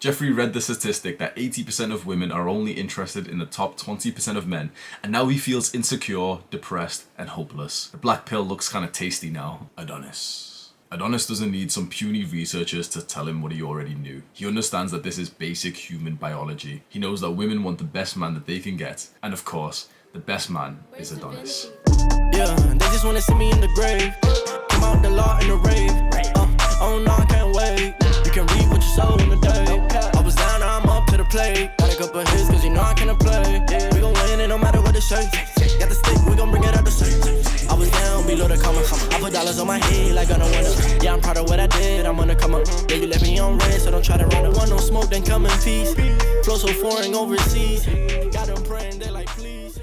Jeffrey read the statistic that 80% of women are only interested in the top 20% of men, and now he feels insecure, depressed, and hopeless. The black pill looks kinda tasty now. Adonis doesn't need some puny researchers to tell him what he already knew. He understands that this is basic human biology. He knows that women want the best man that they can get, and of course, the best man is Adonis. Yeah, they just wanna see me in the grave. Come out the law in the rave. Oh no, I can't wait. You can read what you saw in the day. I was down, now I'm up to the plate. Got a couple hits, cause you know I cannot play. We gon' win it no matter what the shape. Got the stick, we gon' bring it up the street. I was down below the comma. I put dollars on my head like I don't wanna. Yeah, I'm proud of what I did, I'm gonna come up. Yeah, you left me on red, so don't try to run. Want no smoke, then come in peace. Flow so foreign overseas. Got them praying, they like please.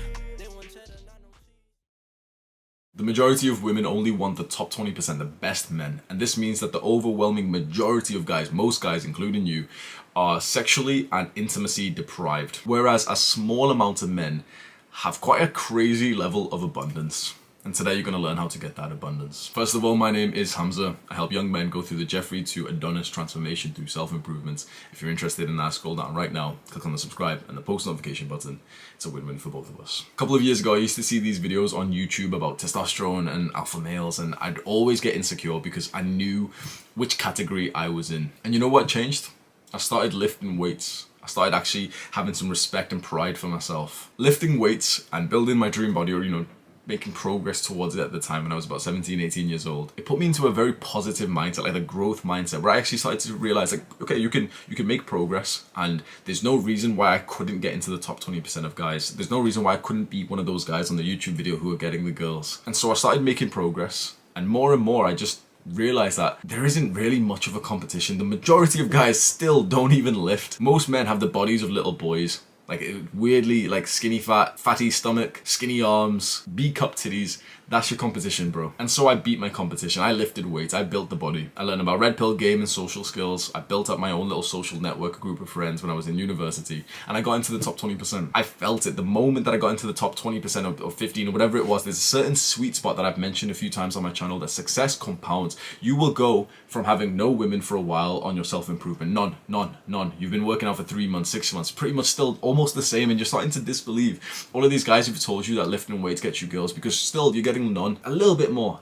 The majority of women only want the top 20%, the best men, and this means that the overwhelming majority of guys, most guys including you, are sexually and intimacy deprived, whereas a small amount of men have quite a crazy level of abundance. And today you're going to learn how to get that abundance. First of all, my name is Hamza. I help young men go through the Jeffrey to Adonis transformation through self-improvement. If you're interested in that, scroll down right now, click on the subscribe and the post notification button. It's a win-win for both of us. A couple of years ago, I used to see these videos on YouTube about testosterone and alpha males, and I'd always get insecure because I knew which category I was in. And you know what changed? I started lifting weights. I started actually having some respect and pride for myself. Lifting weights and building my dream body, or making progress towards it at the time when I was about 17, 18 years old. It put me into a very positive mindset, like a growth mindset, where I actually started to realize, like, okay, you can make progress, and there's no reason why I couldn't get into the top 20% of guys. There's no reason why I couldn't be one of those guys on the YouTube video who are getting the girls. And so I started making progress, and more I just realize that there isn't really much of a competition. The majority of guys still don't even lift. Most men have the bodies of little boys. Like, weirdly, like skinny fat, fatty stomach, skinny arms, B-cup titties. That's your competition, bro. And so I beat my competition. I lifted weights. I built the body. I learned about red pill game and social skills. I built up my own little social network, group of friends when I was in university. And I got into the top 20%. I felt it. The moment that I got into the top 20% or 15 or whatever it was, there's a certain sweet spot that I've mentioned a few times on my channel that success compounds. You will go from having no women for a while on your self-improvement. None. You've been working out for 3 months, 6 months, pretty much still almost the same, and you're starting to disbelieve all of these guys who've told you that lifting weights gets you girls, because still you're getting none. A little bit more.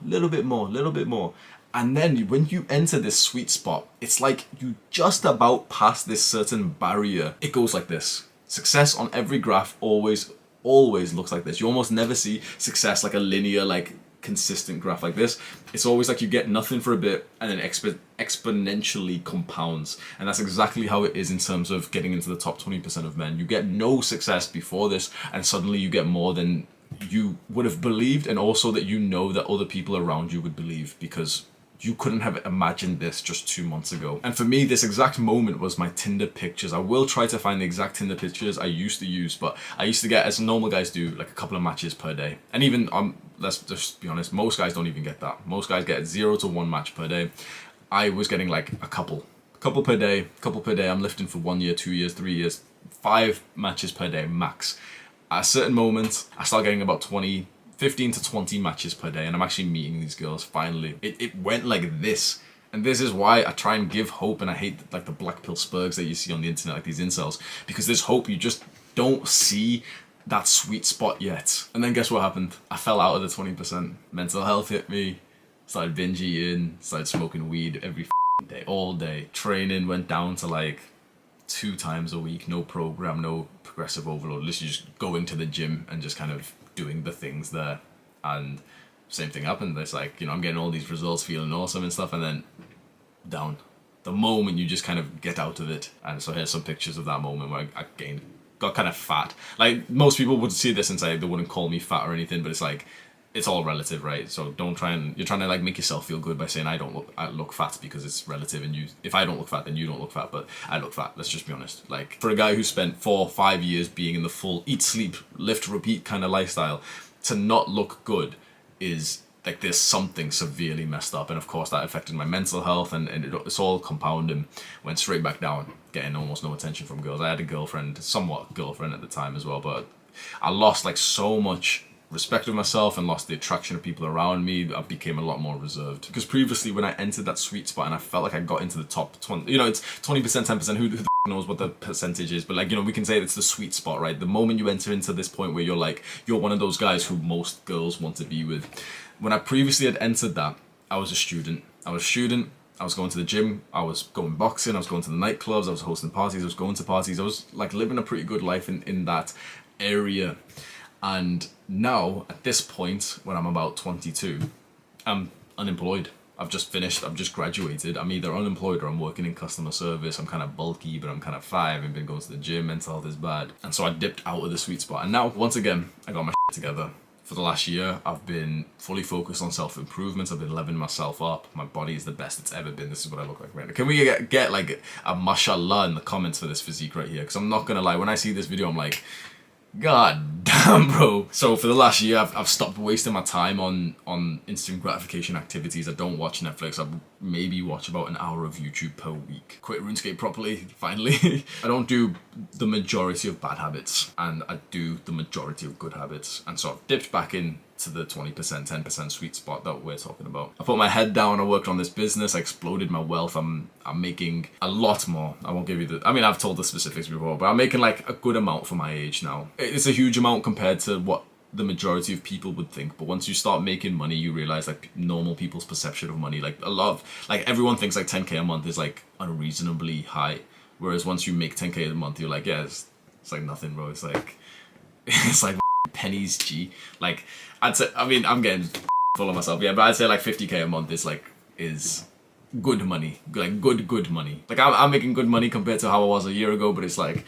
And then when you enter this sweet spot, it's like you just about pass this certain barrier. It goes like this. Success on every graph always looks like this. You almost never see success like a linear, like consistent graph like this. It's always like you get nothing for a bit and then exponentially compounds. And that's exactly how it is in terms of getting into the top 20% of men. You get no success before this, and suddenly you get more than you would have believed, and also that you know that other people around you would believe, because you couldn't have imagined this just 2 months ago. And for me, this exact moment was my Tinder pictures. I will try to find the exact Tinder pictures I used to use, but I used to get, as normal guys do, like a couple of matches per day. And even, let's just be honest, most guys don't even get that. Most guys get 0 to 1 match per day. I was getting like a couple per day. I'm lifting for 1 year, 2 years, 3 years, 5 matches per day max. At a certain moment, I start getting about 15 to 20 matches per day, and I'm actually meeting these girls finally. It went like this. And this is why I try and give hope, and I hate like the black pill spurgs that you see on the internet, like these incels, because there's hope. You just don't see that sweet spot yet. And then guess what happened? I fell out of the 20%. Mental health hit me, started binge eating, started smoking weed every day, all day. Training went down to like 2 times a week, no program, no progressive overload, literally just going to the gym and just kind of doing the things there. And same thing happened. It's like, I'm getting all these results, feeling awesome and stuff, and then down. The moment you just kind of get out of it. And so here's some pictures of that moment where I got kind of fat. Like, most people would see this and say they wouldn't call me fat or anything, but it's like, it's all relative, right? So don't try and, you're trying to like make yourself feel good by saying I look fat, because it's relative, and if I don't look fat, then you don't look fat, but I look fat. Let's just be honest. Like, for a guy who spent 4 or 5 years being in the full eat, sleep, lift, repeat kind of lifestyle, to not look good is like, there's something severely messed up. And of course that affected my mental health, and it's all compounding. Went straight back down, getting almost no attention from girls. I had a girlfriend, somewhat girlfriend at the time as well, but I lost like so much respect of myself and lost the attraction of people around me. I became a lot more reserved, because previously when I entered that sweet spot and I felt like I got into the top 20, it's 20%, 10%, who knows what the percentage is, but like, you know, we can say it's the sweet spot, right? The moment you enter into this point where you're like, you're one of those guys who most girls want to be with. When I previously had entered that, I was a student. I was going to the gym, I was going boxing, I was going to the nightclubs, I was hosting parties, I was going to parties, I was like living a pretty good life in that area. And now, at this point, when I'm about 22, I'm unemployed. I've just finished, I've just graduated. I'm either unemployed or I'm working in customer service. I'm kind of bulky, but I'm kind of fine. I haven't been going to the gym, mental health is bad. And so I dipped out of the sweet spot. And now, once again, I got my shit together. For the last year, I've been fully focused on self-improvement. I've been leveling myself up. My body is the best it's ever been. This is what I look like right now. Can we get like a mashallah in the comments for this physique right here? Because I'm not going to lie, when I see this video, I'm like, God damn, bro. So for the last year, I've stopped wasting my time on instant gratification activities. I don't watch Netflix. I maybe watch about an hour of YouTube per week. Quit RuneScape properly, finally. I don't do the majority of bad habits, and I do the majority of good habits. And so I've dipped back in to the 20%, 10% sweet spot that we're talking about. I put my head down, I worked on this business, I exploded my wealth. I'm making a lot more. I won't give you I've told the specifics before, but I'm making like a good amount for my age now. It's a huge amount compared to what the majority of people would think, but once you start making money, you realize like normal people's perception of money, like everyone thinks like 10k a month is like unreasonably high, whereas once you make 10k a month, you're like, yeah, it's like nothing, bro. It's like pennies, G. Like, I'd say, I'm getting full of myself, yeah, but I'd say like 50k a month is good money, like good money. Like I'm making good money compared to how I was a year ago, but it's like,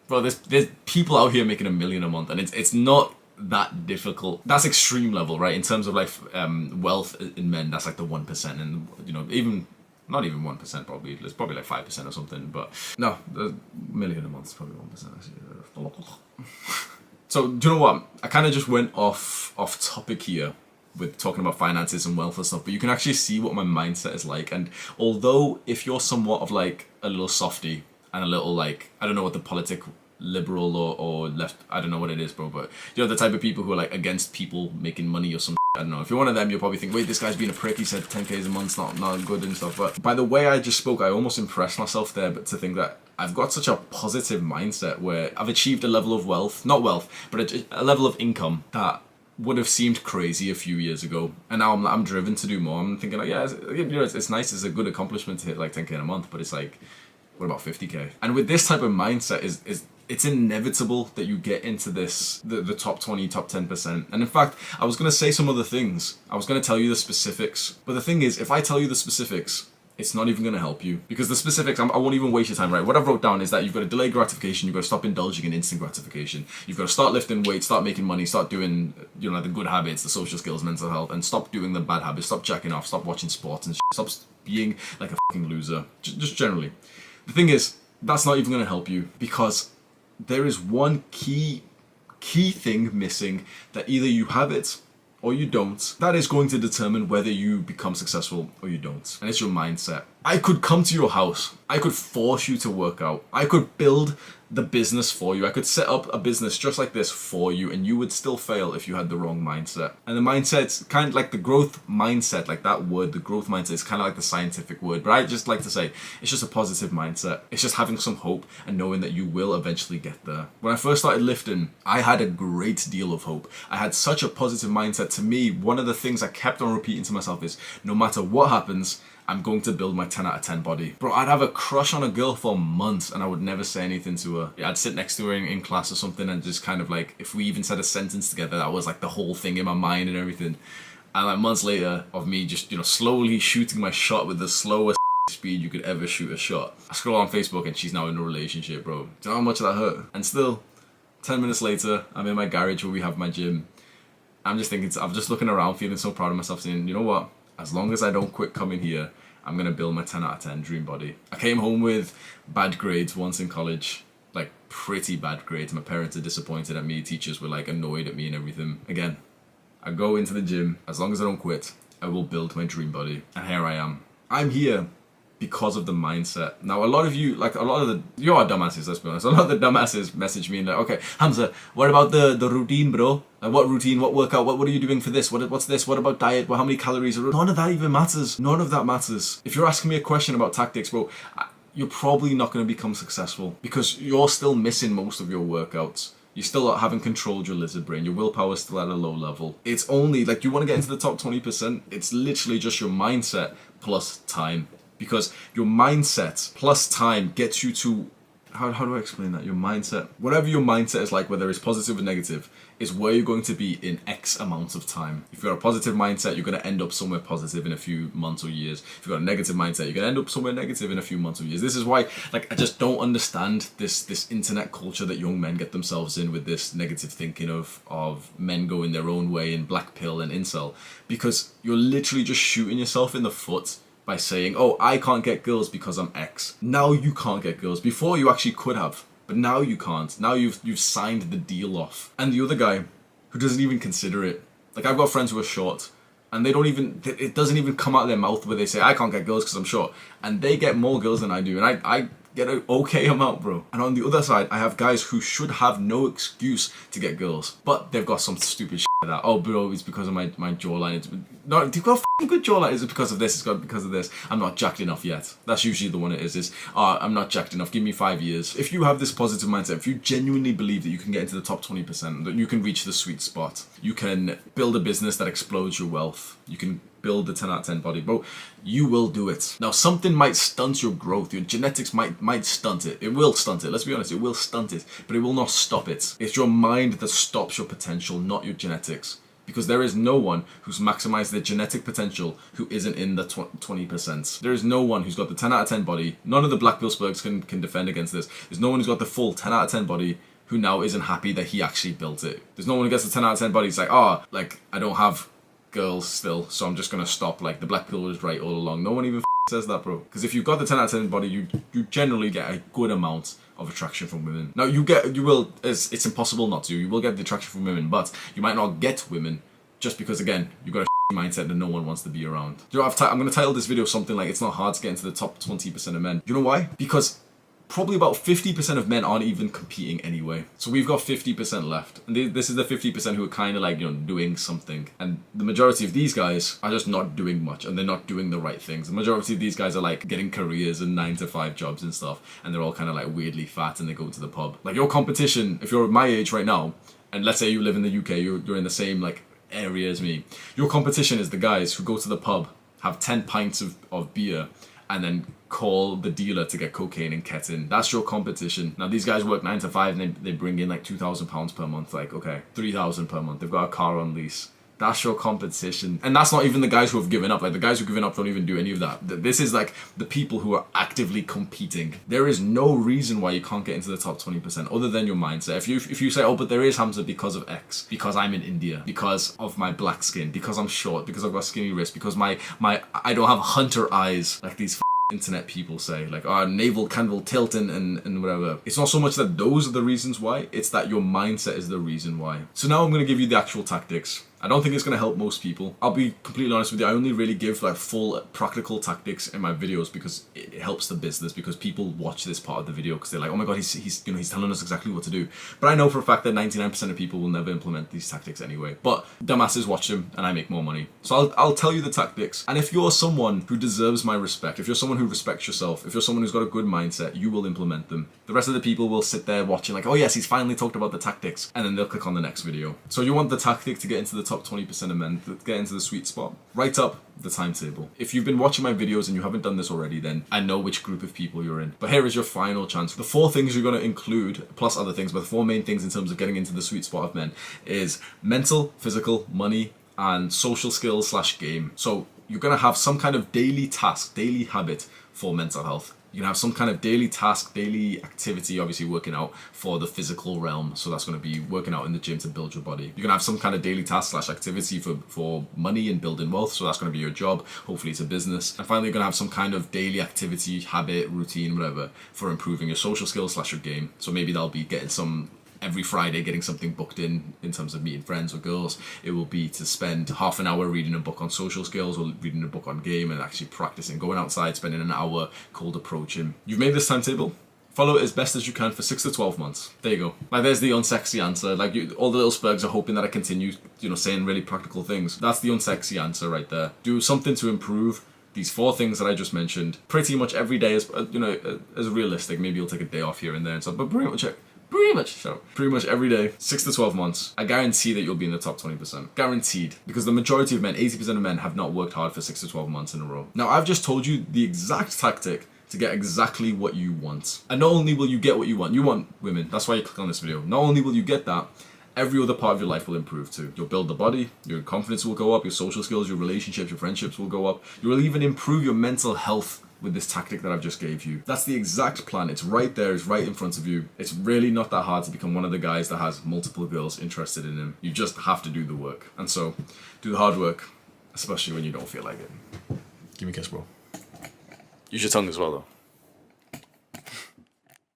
bro, there's people out here making $1 million a month, and it's not that difficult. That's extreme level, right? In terms of like wealth in men, that's like the 1%, and you know, not even 1% probably. It's probably like 5% or something, but no, the $1 million a month is probably 1% actually. So, do you know what? I kind of just went off topic here with talking about finances and wealth and stuff, but you can actually see what my mindset is like. And although if you're somewhat of like a little softy and a little like, I don't know what the politic liberal or left, I don't know what it is, bro, but you know, the type of people who are like against people making money or some, I don't know. If you're one of them, you'll probably think, wait, this guy's being a prick. He said 10k a month's not good and stuff. But by the way I just spoke, I almost impressed myself there, but to think that I've got such a positive mindset where I've achieved a level of wealth, not wealth, but a level of income that would have seemed crazy a few years ago. And now I'm driven to do more. I'm thinking like, yeah, it's nice. It's a good accomplishment to hit like 10k in a month, but it's like, what about 50k? And with this type of mindset it's inevitable that you get into the top 20, top 10%. And in fact, I was going to say some other things. I was going to tell you the specifics. But the thing is, if I tell you the specifics, it's not even going to help you. Because the specifics, I won't even waste your time, right? What I've wrote down is that you've got to delay gratification, you've got to stop indulging in instant gratification, you've got to start lifting weights, start making money, start doing, you know, like the good habits, the social skills, mental health, and stop doing the bad habits, stop jacking off, stop watching sports and shit, stop being like a fucking loser. Just generally. The thing is, that's not even going to help you, because there is one key thing missing that either you have it or you don't. That is going to determine whether you become successful or you don't. And it's your mindset. I could come to your house. I could force you to work out. I could build the business for you. I could set up a business just like this for you, and you would still fail if you had the wrong mindset. And the mindset's kind of like the growth mindset, like that word, the growth mindset is kind of like the scientific word, but I just like to say it's just a positive mindset. It's just having some hope and knowing that you will eventually get there. When I first started lifting, I had a great deal of hope. I had such a positive mindset. To me, one of the things I kept on repeating to myself is, no matter what happens, I'm going to build my 10 out of 10 body. Bro, I'd have a crush on a girl for months and I would never say anything to her. I'd sit next to her in class or something and just kind of like, if we even said a sentence together, that was like the whole thing in my mind and everything. And like months later of me just, you know, slowly shooting my shot with the slowest speed you could ever shoot a shot. I scroll on Facebook and she's now in a relationship, bro. Do you know how much that hurt? And still, 10 minutes later, I'm in my garage where we have my gym. I'm just thinking, I'm just looking around feeling so proud of myself saying, you know what? As long as I don't quit coming here, I'm going to build my 10 out of 10 dream body. I came home with bad grades once in college, like pretty bad grades. My parents are disappointed at me. Teachers were like annoyed at me and everything. Again, I go into the gym. As long as I don't quit, I will build my dream body. And here I am. I'm here because of the mindset. Now, a lot of you, like you are dumbasses, let's be honest. A lot of the dumbasses message me and like, okay, Hamza, what about the routine, bro? Like, what routine, what workout, what are you doing for this? What's this? What about diet? Well, how many calories? None of that even matters. None of that matters. If you're asking me a question about tactics, bro, you're probably not going to become successful because you're still missing most of your workouts. You still haven't controlled your lizard brain. Your willpower is still at a low level. It's only, like, you want to get into the top 20%, it's literally just your mindset plus time. Because your mindset plus time gets you to, how do I explain that? Your mindset, whatever your mindset is like, whether it's positive or negative, is where you're going to be in X amount of time. If you've got a positive mindset, you're going to end up somewhere positive in a few months or years. If you've got a negative mindset, you're going to end up somewhere negative in a few months or years. This is why, like, I just don't understand this internet culture that young men get themselves in with this negative thinking of men going their own way and black pill and incel. Because you're literally just shooting yourself in the foot by saying, oh, I can't get girls because I'm X. Now you can't get girls. Before you actually could have. But now you can't. Now you've signed the deal off. And the other guy, who doesn't even consider it. Like, I've got friends who are short, and they don't even, it doesn't even come out of their mouth where they say, I can't get girls because I'm short. And they get more girls than I do. And I get an okay amount, bro. And on the other side, I have guys who should have no excuse to get girls. But they've got some stupid shit like that. Oh, bro, it's because of my jawline. No, they've got a f***ing good jawline. Is it because of this? It's got because of this. I'm not jacked enough yet. That's usually the one it is. I'm not jacked enough. Give me 5 years. If you have this positive mindset, if you genuinely believe that you can get into the top 20%, that you can reach the sweet spot, you can build a business that explodes your wealth, you can build the 10 out of 10 body, bro, you will do it. Now, something might stunt your growth. Your genetics might stunt it. It will stunt it. Let's be honest, it will stunt it, but it will not stop it. It's your mind that stops your potential, not your genetics. Because there is no one who's maximized their genetic potential who isn't in the 20%. There is no one who's got the 10 out of 10 body. None of the Black Bill Spurgs can defend against this. There's no one who's got the full 10 out of 10 body who now isn't happy that he actually built it. There's no one who gets the 10 out of 10 body. It's like, like, I don't have girls still, so I'm just gonna stop. Like, the Black Pill was right all along. No one even says that, bro. Because if you've got the 10 out of 10 body, you generally get a good amount of attraction from women. Now, it's impossible not to. You will get the attraction from women, but you might not get women just because, again, you've got a mindset that no one wants to be around. Do you know, I'm going to title this video something like, it's not hard to get into the top 20% of men. Do you know why? Because probably about 50% of men aren't even competing anyway. So we've got 50% left. And this is the 50% who are kind of like, doing something. And the majority of these guys are just not doing much, and they're not doing the right things. The majority of these guys are like getting careers and 9-to-5 jobs and stuff. And they're all kind of like weirdly fat and they go to the pub. Like, your competition, if you're my age right now, and let's say you live in the UK, you're in the same like area as me. Your competition is the guys who go to the pub, have 10 pints of beer, and then call the dealer to get cocaine and ketamine. That's your competition. Now, these guys work 9 to 5 and they bring in like £2,000 per month. Like, okay, 3,000 per month. They've got a car on lease. That's your competition. And that's not even the guys who have given up. Like, the guys who've given up don't even do any of that. This is like the people who are actively competing. There is no reason why you can't get into the top 20% other than your mindset. If you say, oh, but there is, Hamza, because of X, because I'm in India, because of my black skin, because I'm short, because I've got skinny wrists, because I don't have hunter eyes like these internet people say, like, navel candle tilt and whatever. It's not so much that those are the reasons why, it's that your mindset is the reason why. So now I'm going to give you the actual tactics. I don't think it's going to help most people. I'll be completely honest with you, I only really give like full practical tactics in my videos because it helps the business, because people watch this part of the video because they're like, oh my god, he's telling us exactly what to do. But I know for a fact that 99% of people will never implement these tactics anyway. But dumbasses watch them and I make more money. So I'll tell you the tactics. And if you're someone who deserves my respect, if you're someone who respects yourself, if you're someone who's got a good mindset, you will implement them. The rest of the people will sit there watching like, oh yes, he's finally talked about the tactics, and then they'll click on the next video. So you want the tactic to get into the top 20% of men, to get into the sweet spot. Write up the timetable. If you've been watching my videos and you haven't done this already, then I know which group of people you're in. But here is your final chance. The 4 things you're going to include, plus other things, but the 4 main things in terms of getting into the sweet spot of men is mental, physical, money, and social skills / game. So you're going to have some kind of daily task, daily habit for mental health. You can have some kind of daily task, daily activity, obviously working out for the physical realm. So that's going to be working out in the gym to build your body. You're going to have some kind of daily task / activity for money and building wealth. So that's going to be your job. Hopefully it's a business. And finally, you're going to have some kind of daily activity, habit, routine, whatever, for improving your social skills / your game. So maybe that'll be getting some every Friday, getting something booked in terms of meeting friends or girls. It will be to spend half an hour reading a book on social skills or reading a book on game and actually practicing, going outside, spending an hour cold approaching. You've made this timetable. Follow it as best as you can for 6 to 12 months. There you go. Like, there's the unsexy answer. Like, all the little spurgs are hoping that I continue, saying really practical things. That's the unsexy answer right there. Do something to improve these 4 things that I just mentioned pretty much every day as as realistic. Maybe you'll take a day off here and there and stuff, but pretty much every day, 6 to 12 months, I guarantee that you'll be in the top 20%. Guaranteed. Because the majority of men, 80% of men, have not worked hard for 6 to 12 months in a row. Now, I've just told you the exact tactic to get exactly what you want. And not only will you get what you want women, that's why you click on this video. Not only will you get that, every other part of your life will improve too. You'll build the body, your confidence will go up, your social skills, your relationships, your friendships will go up. You will even improve your mental health with this tactic that I've just gave you. That's the exact plan. It's right there, it's right in front of you. It's really not that hard to become one of the guys that has multiple girls interested in him. You just have to do the work. And so, do the hard work, especially when you don't feel like it. Give me a kiss, bro. Use your tongue as well, though.